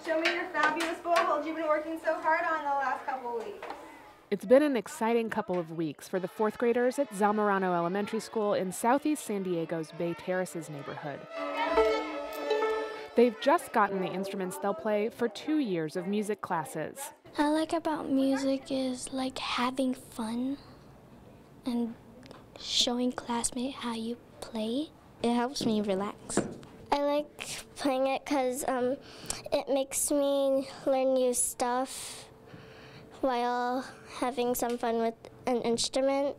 Show me your fabulous bowl hold you've been working so hard on the last couple weeks. It's been an exciting couple of weeks for the fourth graders at Zamorano Elementary School in southeast San Diego's Bay Terraces neighborhood. They've just gotten the instruments they'll play for 2 years of music classes. What I like about music is like having fun and showing classmates how you play. It helps me relax. I like playing it because it makes me learn new stuff while having some fun with an instrument.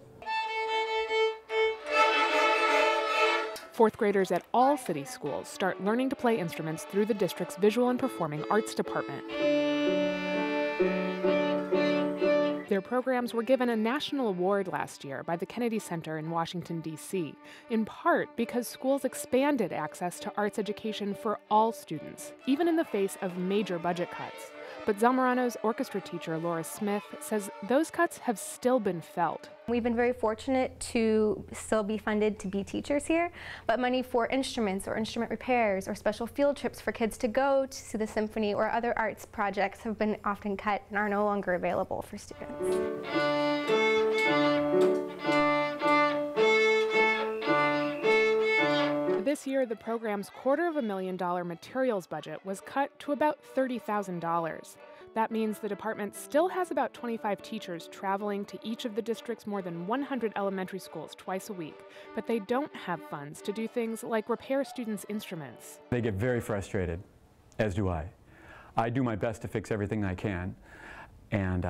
Fourth graders at all city schools start learning to play instruments through the district's Visual and Performing Arts Department. Their programs were given a national award last year by the Kennedy Center in Washington, D.C., in part because schools expanded access to arts education for all students, even in the face of major budget cuts. But Zamorano's orchestra teacher, Laura Smith, says those cuts have still been felt. We've been very fortunate to still be funded to be teachers here, but money for instruments or instrument repairs or special field trips for kids to go to the symphony or other arts projects have been often cut and are no longer available for students. This year, the program's $250,000 materials budget was cut to about $30,000. That means the department still has about 25 teachers traveling to each of the district's more than 100 elementary schools twice a week, but they don't have funds to do things like repair students' instruments. They get very frustrated, as do I. I do my best to fix everything I can, and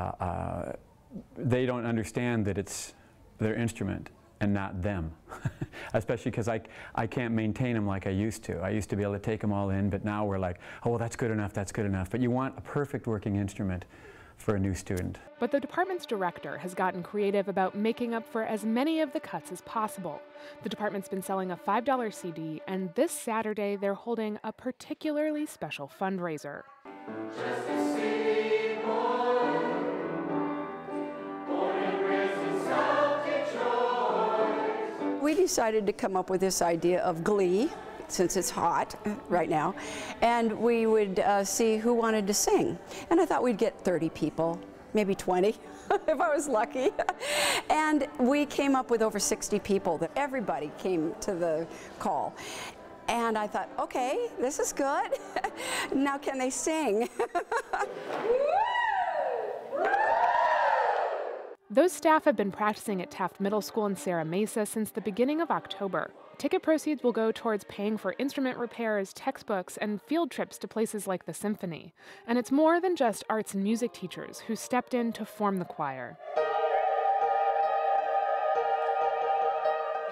they don't understand that it's their instrument and not them, especially because I can't maintain them like I used to. I used to be able to take them all in, but now we're like, oh, well, that's good enough, that's good enough. But you want a perfect working instrument for a new student. But the department's director has gotten creative about making up for as many of the cuts as possible. The department's been selling a $5 CD, and this Saturday they're holding a particularly special fundraiser. Just to see we decided to come up with this idea of Glee, since it's hot right now, and we would see who wanted to sing. And I thought we'd get 30 people, maybe 20, if I was lucky. And we came up with over 60 people. That everybody came to the call. And I thought, okay, this is good. Now can they sing? Those staff have been practicing at Taft Middle School in Serra Mesa since the beginning of October. Ticket proceeds will go towards paying for instrument repairs, textbooks, and field trips to places like the symphony. And it's more than just arts and music teachers who stepped in to form the choir.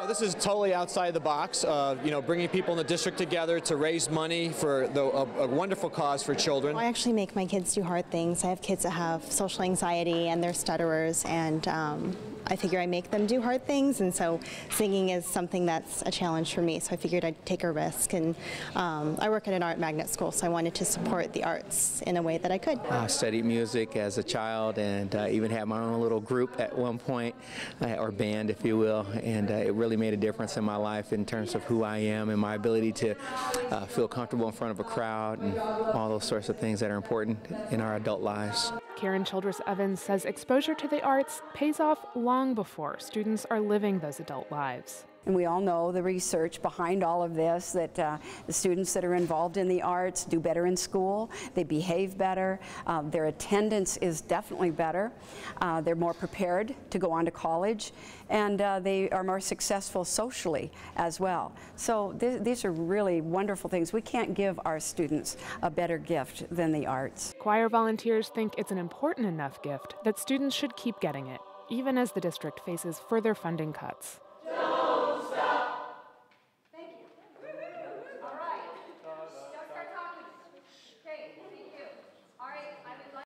This is totally outside the box of, bringing people in the district together to raise money for a wonderful cause for children. I actually make my kids do hard things. I have kids that have social anxiety and they're stutterers, and I figure I make them do hard things, and so singing is something that's a challenge for me, so I figured I'd take a risk. And I work at an art magnet school, so I wanted to support the arts in a way that I could. I studied music as a child and even had my own little group at one point, or band if you will, and it really made a difference in my life in terms of who I am and my ability to feel comfortable in front of a crowd and all those sorts of things that are important in our adult lives. Karen Childress Evans says exposure to the arts pays off long before students are living those adult lives. And we all know the research behind all of this, that the students that are involved in the arts do better in school, they behave better, their attendance is definitely better, they're more prepared to go on to college, and they are more successful socially as well. So these are really wonderful things. We can't give our students a better gift than the arts. Choir volunteers think it's an important enough gift that students should keep getting it, even as the district faces further funding cuts.